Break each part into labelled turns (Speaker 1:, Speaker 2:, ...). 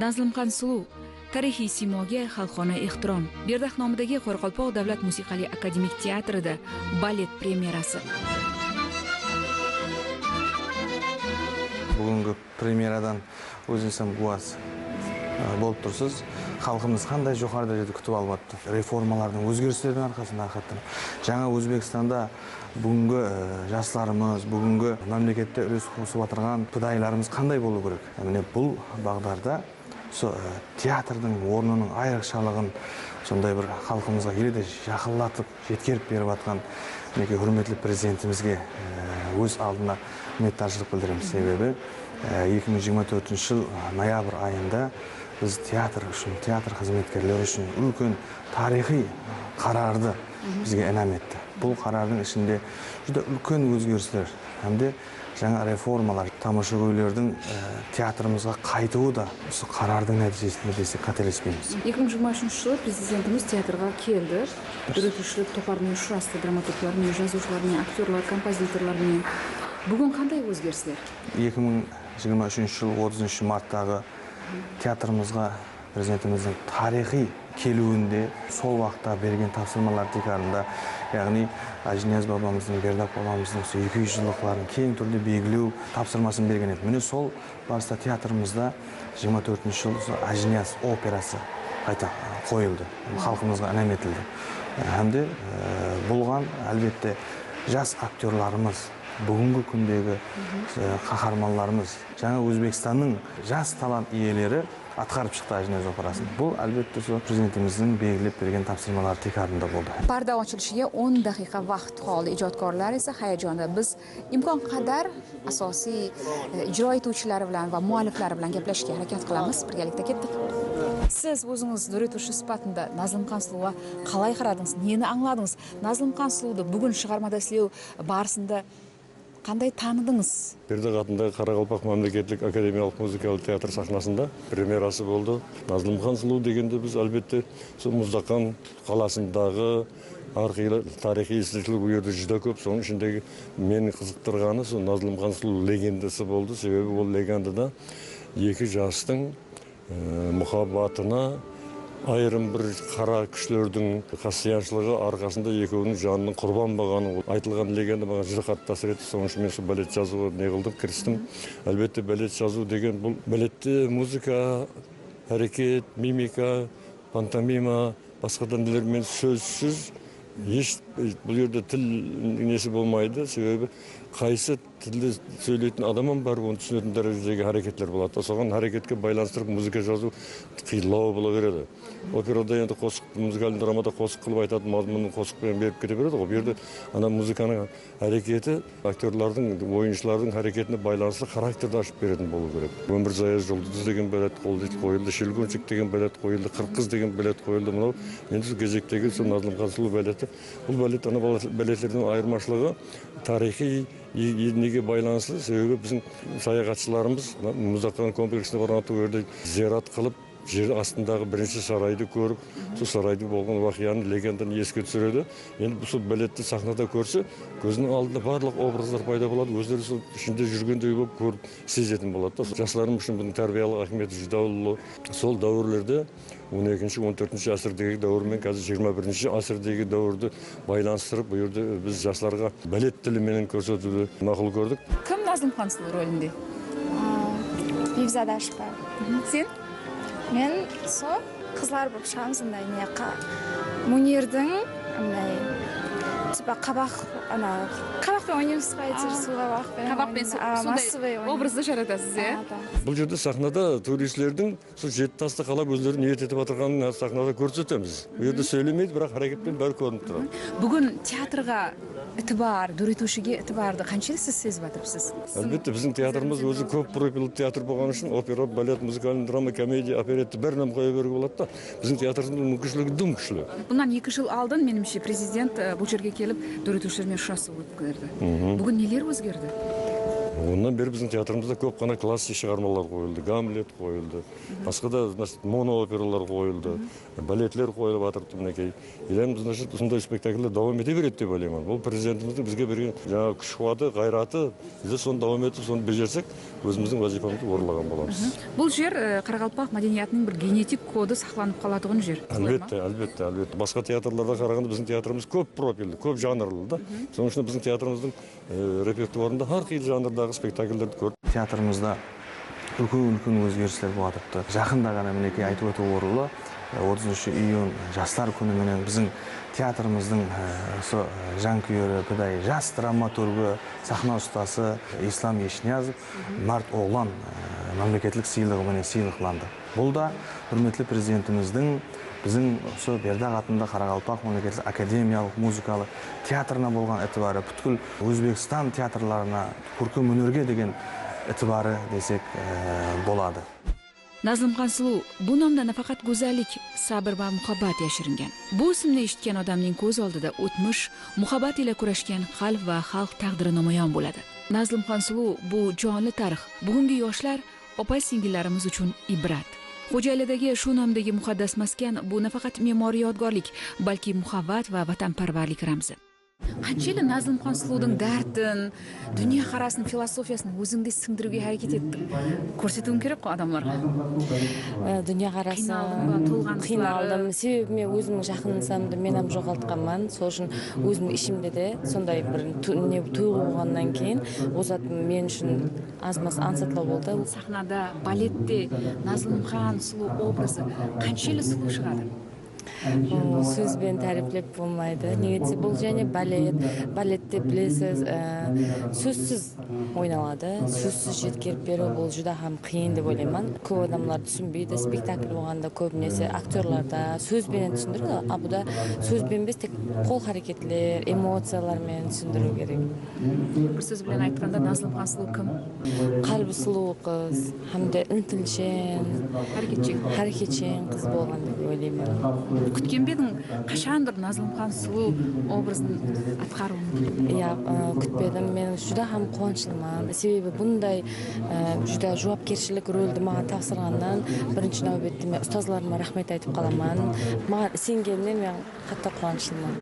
Speaker 1: Nazlimxon Suluv tarixiy siymoga xalqona ehtirom. Berdax nomidagi Qoraqalpoq davlat musiqali akademik teatrida balet premyerasi.
Speaker 2: Bugungi premyeradan o'zingiz ham guvoh bo'lib tursiz. Xalqimiz qanday jo'xori darajada kutib olyapti. Reformalarning o'zgarishlarning arqasida haqiqatan жаңа O'zbekistonda bugungi yoshlarimiz, bugungi mamlakatda o'z o'sib o'tirgan pidaylarimiz qanday bo'lishi kerak? Ya'ni bu bag'darda teatrning o'rnining ayriqchaligini shunday bir xalqimizga yilida yaqinlatib, yetkazib berayotgan hurmatli prezidentimizga o'z oldina minnatdorchilik bildiramiz. Sebebi 2024-yil noyabr oyida biz teatr xizmatkorlari uchun ulkan tarixiy qarorni bizga in'om etdi. Bu qarorning ichida juda ulkan o'zgarishlar hamda жаңа reformalar, tomoshabinlarning teatrimizga qaytuvi da shu qarorning natijasida desek qatelashmaymiz.
Speaker 1: 2023-yil prezidentimiz teatrga keldi. Yurtdoshlar to'parning uchrashdi, dramaturglarning, yozuvchilarning, aktyorlar, kompozitorlarning. Bugun qanday o'zgarishlar?
Speaker 2: 2023-yil 30-martdagi teatrimizga prezidentimizning tarixiy keluvinde sol vaqtda bergan tavsiyalar tekrarında, ya'ni Ajniyaz babamızın, Berdax babamızın 200 yıllıklarını keng turda belgileu tavsirmasini bergan edi. Mana sol barcha teatrimizda 24-yil Ajniyaz operasi qayta qo'yildi. Xalqimizga in'om etildi. Hamda bo'lgan albatta yosh aktyorlarimiz, bugungi kundagi qahramonlarimiz, жаңа O'zbekistonning yosh talant egalari atqarib chiqdi Ajniyaz operasini. Bu albatta prezidentimizning belgilab bergan tavsiyalar tekrarında bo'ldi.
Speaker 1: Parda ochilishiga 10 daqiqa vaqt qoldi. Ijodkorlar esa hayajonda. Biz imkon qadar asosiy ijro etuvchilari bilan va mualliflari bilan gaplashishga harakat qilamiz. Birgalikda ketdik. Siz o'zingiz duretuvchi sifatida Nazlimxon Suluvga qalay qaradingiz? Neni angladingiz? Nazlimxon Suluvni bugun chiqarmada ishlov barisida qanday tanidingiz?
Speaker 3: Berdax atındagi Qoraqalpoq mamlakatlik akademiyalik muzikалық teatr sahnasında premyerasi bo'ldi. Nazlimxon Suluv degende biz albatta shu Muzdaqon qalasındagi tarixiy izlashlar bu yerda juda ko'p. So'ng shundagi meni qiziqtirgani shu Nazlimxon Suluv legendasi bo'ldi. Sebebi bu legendada iki yoshning muhabbatına ayrim bir qara kuchlarning qasyanchiligi arkasında ekövünün canının qurban bo'lgani aytilgan legenda bana juda qattiq ta'sir etdi. So'ng men shu balet yozuv ne qildim, kirishdim. Albatta balet yozuv degan bu baletda muzika, hareket, mimika, pantomima, boshqadan men so'zsiz hech bu yerda til nesi bo'lmaydi. Sebebi qaysi tilde söyleyетін adamın бар, onu түсінетін дәрежедегі hareketler болады. Соған hareketке байланыстырып музыка жазу қиынлау бола береді. Операда енді қосық, музыкальный драмада қосық қылып айтатын мазмұнын қосықпен беріп кете береді. Ол жерде ана музыканың әрекеті актерлардың, ойыншылардың әрекетіне байланысты характерді ашып беретін болу керек. Өмірзая жұлдыз деген балет қойылды, Шелгөншік деген балет қойылды, Қырқыз деген балет қойылды. Мынау енді кезектегі сол Назlimxon Suluv балеті. Бұл балет ана балетлердің айырмашылығы тарихи неге байланысты. Себебі біздің саяхатшыларымыз Muzdaqon комплексіне барған жерде зиярат қылып, жер астындағы бірінші сарайды көріп, сол сарайды болған уақияны, легенданы еске түсіреді. Енді бұл балетті сахнада көрсе, көзінің алдында барлық образдар пайда болады, өздері сол ішінде жүргендей болып көріп сезетін болады. Жастарым үшін бұның тәрбиялық ахметі жүдә ұлы. Сол дәуірлерде 12-14 асырдегі дәуірмен қазір 21 асырдегі дәуірді байланыстырып, бұл жерде біз жастарға балет тіліменен көрсетуді мақұл көрдік.
Speaker 1: Кім Назlimxon Suluv рөлінде?
Speaker 4: Бекзада Ашпа.
Speaker 1: Сен?
Speaker 4: Мен со қызлар болып шығамыз андай неқа. Мунирдің андай типа қабақпен ойнаймыз ғой, суға
Speaker 1: Қабақпен образды жаратасыз, е?
Speaker 3: Бұл жерде сахнада туристердің сол жеті тасты қалап өздері ниет етіп отырғанын сахнада көрсетеміз. Бұл жерде сөйлемейді, бірақ харекетпен бәрі көрініп тұрады.
Speaker 1: Бүгін театрға итибар, дуретушіге итибарды қаншалық сіз сезіп жатырсыз?
Speaker 3: Әлбетте, біздің театрымыз өзі көп профильді театр болған үшін опера, балет, музыкальный драма, комедия, оперетті бәрінен қоя беруге болады да. Біздің театрымыздың мүмкіншілігі дым күшлі.
Speaker 1: Bundan 2 жыл алдын меніңше президент бұл жерге келіп дуретушілермен ұшырасып өтті. Бүгін нелер өзгерді?
Speaker 3: Ондан бері біздің театрымызда көп қана классик шығармалар қойылды, Гамлет қойылды, басқа да моноопералар қойылды, балетлер қойылып жатыр мінекей. Еліміз сондай спектакльдер давам ете береді деп ойлаймын. Бұл президентіміздің бізге берген жаңағы күш қуаты, ғайраты, біз соны давам етіп, соны бежерсек, өзіміздің вазифамызды орындаған боламыз.
Speaker 1: Бұл жер Қарақалпақ мәдениетінің бір генетик коды сақталып қалатұғын жер.
Speaker 3: Әлбетте. Басқа театрларда қарағанда біздің театрымыз көп профильді, көп жанрлы да. Соның үшін біздің театрымыздың репертуарында әрқилы жанрдағы спектакльдерді көріп.
Speaker 2: Театрымызда үлкен өзгерістер болып жатыпты. Жақында ғана мінекей айтып өту орынды 30 июнь жастар күні менен біздің театрымыздың жанкүйері, педагог, жас драматургы, сахна ұстасы Ислам Ешниязов март оғлан мемлекеттік сыйлығымен сыйлықланды. Бұл да құрметті президентіміздің біздің Бердақ атында Қарақалпақ мемлекеттік академиялық музыкалық театрына болған этибары, бүткіл Өзбекстан театрларына, көркем өнерге деген этибары десек болады.
Speaker 1: Nazlimxon Sulu bu nomda nafaqat go'zallik, sabr va muhabbat yashiringan. Bu ismni eshitgan odamning ko'z oldida o'tmish, muhabbat ila kurashgan qalb va xalq taqdiri namoyon bo'ladi. Nazlimxon Sulu bu jonli tarix, bugungi yoshlar, opa-singillarimiz uchun ibrat. Xo'jaylidagi shu nomdagi muqaddas maskan bu nafaqat me'moriy yodgorlik, balki muhabbat va vatanparvarlik ramzi. Qancha yil Nazlimxon Suluning dardin, dunyo qarasini, filosofiyasini o'zingda singdirishga harakat etdim. Ko'rsatuvim kerak-ku odamlarga.
Speaker 5: Dunyo qarasi qiynaldim. Себебі мен өзімнің жақын инсанымды мен ham жоғалтқанмын. Сол үшін өзімнің ішімде де сондай бір туyg'u болғаннан кейін ол зат мен үшін аз-маз аңсатылау болды.
Speaker 1: Сахнада, балетте Назlimxon Sulu образы qancha yil сұлу шығады?
Speaker 5: Сөзбен тәріплеп болмайды. Негізі бұл және балетте білесіз, сөзсіз ойналады. Сөзсіз жеткеріп беру бұл жүда хам қиын деп ойлаймын. Көп адамдар түсінбейді. Спектакль болғанда көбінесе актерларда сөзбен түсіндіреді. А бұда сөзбен емес, тек қол харекетлер, эмоциялармен түсіндіру керек.
Speaker 1: Бір сөз білен айтқанда Назlimxon Sulu кім?
Speaker 5: Қалбы сұлу қыз, hamda intilishchan, harakatchan қыз болған деп ойлаймын.
Speaker 1: Күткен бе едің, қашанdır Назlimxon Sulu образын атқаруын?
Speaker 5: Иә, күтпедім. Мен жүда ham қуаныштымын. Себебі бұндай жүда жауапкершілік рөлді маған тапсырғаннан бірінші нәубетте мен ұстазларыма рахмет айтып қаламын. Маған сенгеннен мен қатты қуаныштымын.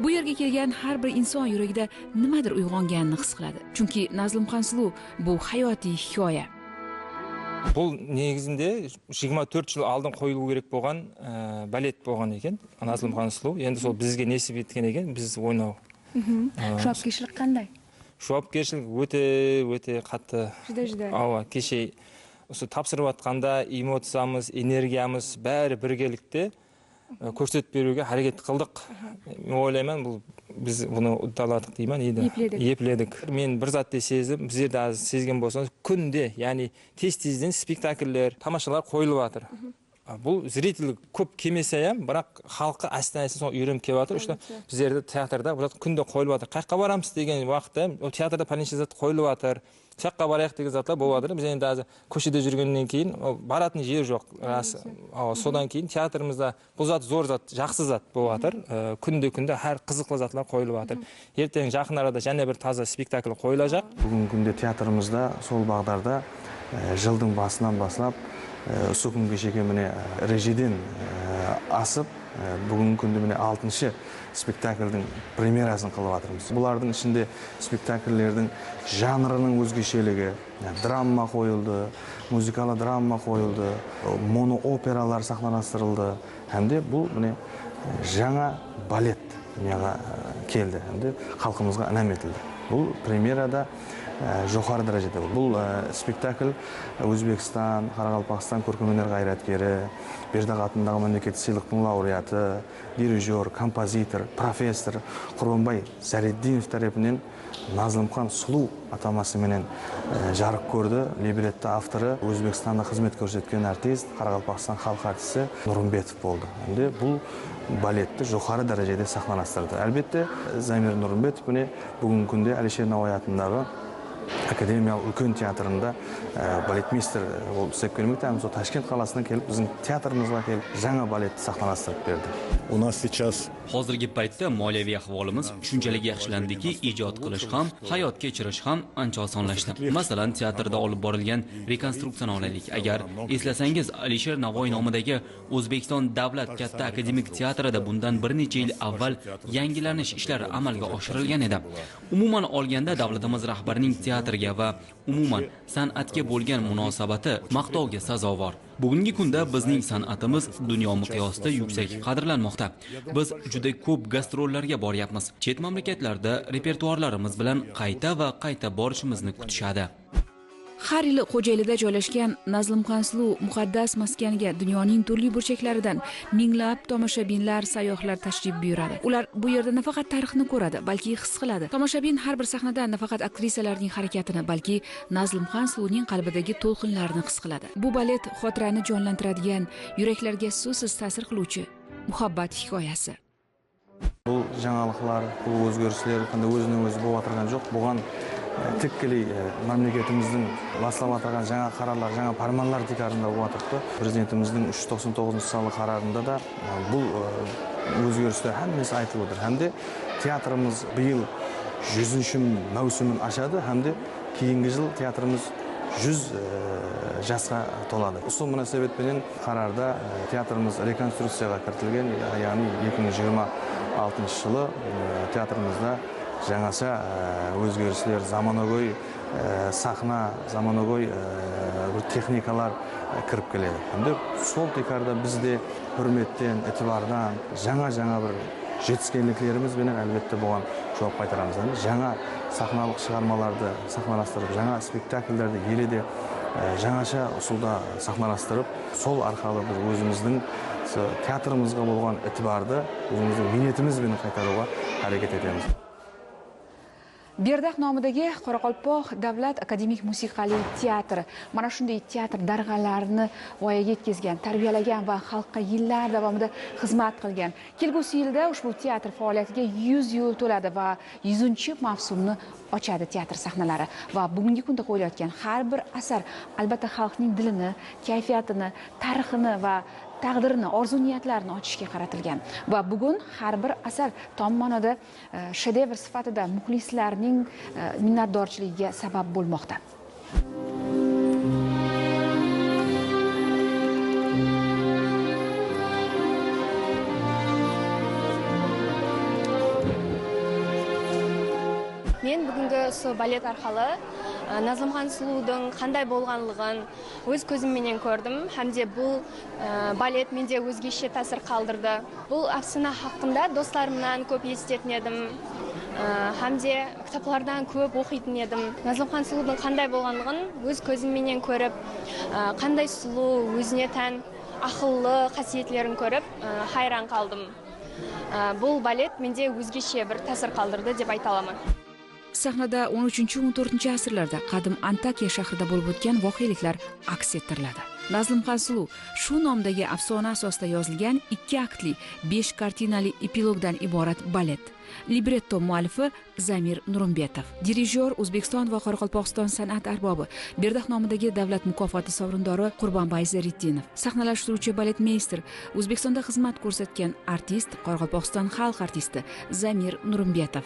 Speaker 1: Bu yerga kelgan har bir inson yuragida nimadir uyg'onganini his qiladi. Chunki Nazlimxon Sulu bu hayotiy hikoya.
Speaker 6: Бұл негізінде 24 жыл алдын қойылу керек болған балет болған екен, Назlimxon Sulu. Енді сол бізге несіп еткен екен, біз ойнау.
Speaker 4: Жауапкершілік қандай?
Speaker 6: Жауапкершілік өте қатты.
Speaker 4: Жүда.
Speaker 6: Ауа, кеше осы тапсырып атқанда эмоциямыз, энергиямыз бәрі біргелікте көрсетіп беруге харекет қылдық. Мен ойлаймын, бұл біз бұны ұддаладық деймін, епіледік. Мен бір затты сездім, біздерді аз сезген болсаңыз, күнде, яғни тез-тезден спектакльлер, тамашалар қойылып жатыр. Бұл зритель көп кемесе, бірақ халқы әсті сол үйреніп келіп жатыр. Үшті біздерді театрда күнде қойылып жатыр. Қайыққа барамыз деген уақытта, театрда пәленше зат қойылып жатыр. Саққа барайық деген затлар болып жатыр. Біз енді азы көшеде жүргеннен кейін баратын жер жоқ. Содан кейін театрымызда бұл зат зор зат, жақсы зат болып жатыр. Күнде әр қызықлы затлар қойылып жатыр. Ертең жақын арада және бір таза спектакль қойылacak.
Speaker 2: Бүгінгі күнде театрымызда сол бағдарда жылдың басынан бастап осы күнге шейін міне режиден асып, бүгінгі күнде міне 6-шы спектакльдің премьерасын қылып жатырмыз. Бұлардың ішінде спектакльлердің жанрының өзгешелігі, драма қойылды, музыкалы драма қойылды, моноопералар сахналастырылды. Әмде бұл міне жаңа балет дүнияға келді. Әмде халқымызға інәм етілді. Бұл премьерада жоғары дәрежеде. Бұл спектакль Өзбекстан, Қарақалпақстан көркемөнер қайраткері, Бердақ атындағы мемлекеттік сыйлықтың лауреаты, дирижер, композитор, профессор Құрбанбай Зариддинов тарапынан Назlimxon Sulu атамасыменен жарық көрді. Либретті авторы Өзбекстанда қызмет көрсеткен артист, Қарақалпақстан халық артисі Нұрымбетов болды. Әнде бұл балетті жоғары дәрежеде сахналастырды. Әлбетте Замир Нұрымбетов бүгінгі күнде Әлишер Науаи атындағы akademiyalik ulkan teatrында балетмейстер болып істеп келмектеміз. Ол Ташкент қаласынан келіп, біздің театрымызға келіп, жаңа балетті сахналастырып берді.
Speaker 3: У нас сейчас
Speaker 7: Hozirgi paytda moliyaviy ahvolimiz shunchalik yaxshilandiki, ijod qilish ham, hayot kechirish ham ancha osonlashdi. Masalan, teatrda olib borilgan rekonstruksiyani olaylik. Agar eslasangiz, Alisher Navoiy nomidagi O'zbekiston Davlat katta akademik teatrida bundan bir necha yil avval yangilanish ishlari amalga oshirilgan edi. Umuman olganda davlatimiz rahbarining teatrga va umuman san'atga bo'lgan munosabati maqtovga sazovor. Bugungi kunda bizning san'atimiz dunyo miqyosida yuksak qadrlanmoqda. Biz juda ko'p gastrollarga boryapmiz. Chet mamlakatlarda repertuarlarimiz bilan qayta va qayta borishimizni kutishadi.
Speaker 1: Har yili Xo'jaylida joylashgan Nazlimxonslu muqaddas maskaniga dunyoning turli burchaklaridan minglab tomoshabinlar, sayyohlar tashrif buyuradi. Ular bu yerda nafaqat tarixni ko'radi, balki his qiladi. Tomoshabin har bir sahnada nafaqat aktrisalarning harakatini, balki Nazlimxonsluning qalbidagi to'lqinlarni his qiladi. Bu balet xotirani jonlantiradigan, yuraklarga so'zsiz ta'sir qiluvchi muhabbat hikoyasi.
Speaker 2: Бұл жаңалықлар, бұл өзгерістер қандай өзінен өзі болып отырған жоқ. Бұған тікелей мемлекетіміздің бастап отырған жаңа қарарлар, жаңа фармандар тикарында болып отырды. Президентіміздің 399 салы қарарында да бұл өзгерістер әммесі айтылып отыр. Hem de театрымыз биыл 100-ші маусымын ашады, hem de кейінгі жыл театрымыз 100 жасқа толады. Осы мünasebetпенен қарарда театрымыз реконструкцияға кіртілген, яғни 2026 жылы театрымызда жаңаша өзгерістер, заманауи сахна, заманауи техникалар кіріп келеді. Енді сол текарда бізде құрметтен, этибардан жаңа бір жетіскенліктеріміз бенен әлбетте болған жауап қайтарамыз. Жаңа сахналық шығармаларды сахналастырып, жаңа спектакльдерді еледе жаңаша ұсулда сахналастырып, сол арқалы біз өзіміздің театрымызға болған этибарды, өзіміздің минетімізбен қайтаруға әрекет етеміз.
Speaker 1: Berdaq nomidagi Qoraqalpoq Davlat akademik musiqali teatri mana shunday teatr darg'alarini voyaga yetkazgan, tarbiyalagan va xalqqa yillar davomida xizmat qilgan. Kelgusi yilda ushbu teatr faoliyatiga 100 yil to'ladi va 100-mavsumni ochadi teatr sahnalari va bugungi kunda qo'yilayotgan har bir asar albatta xalqning dilini, kayfiyatini, tarixini va taqdirini, orzu-niyatlarini ochishga qaratilgan va bugun har bir asar tom ma'noda shedevr sifatida muxlislarning minnatdorchiligiga sabab bo'lmoqda.
Speaker 8: Men bugungi balet orqali Nazlimxonsuluning qanday bo'lganligini o'z ko'zim bilan ko'rdim. Hamda bu balet menda o'zgacha ta'sir qoldirdi. Bu afsona haqida do'stlarim bilan ko'p eshitgan edim. Hamda kitoblardan ko'p o'qiyotgan edim. Nazlimxonsuluning qanday bo'lganligini o'z ko'zim bilan ko'rib, qanday sulu, o'zine tan aqlli xosiyatlarini ko'rib, hayron qoldim. Bu balet menda o'zgacha bir ta'sir qoldirdi deb ayta olaman.
Speaker 1: Sahnada 13-14 asrlarda qadim Antakiya shahrida bo'lib o'tgan voqeliklar aks ettiriladi. Nazlimxonsulu shu nomdagi afsona asosida yozilgan 2 aktli 5 kartinali epilogdan iborat balet. Libretto muallifi Zamir Nurimbetov, dirijyor O'zbekiston va Qoraqalpog'iston san'at arbobi, Berdaq nomidagi davlat mukofoti sovrindori Qurbonbay Zariddinov, sahnalashtiruvchi baletmeyster, O'zbekistonda xizmat ko'rsatgan artist, Qoraqalpog'iston xalq artisti Zamir Nurimbetov.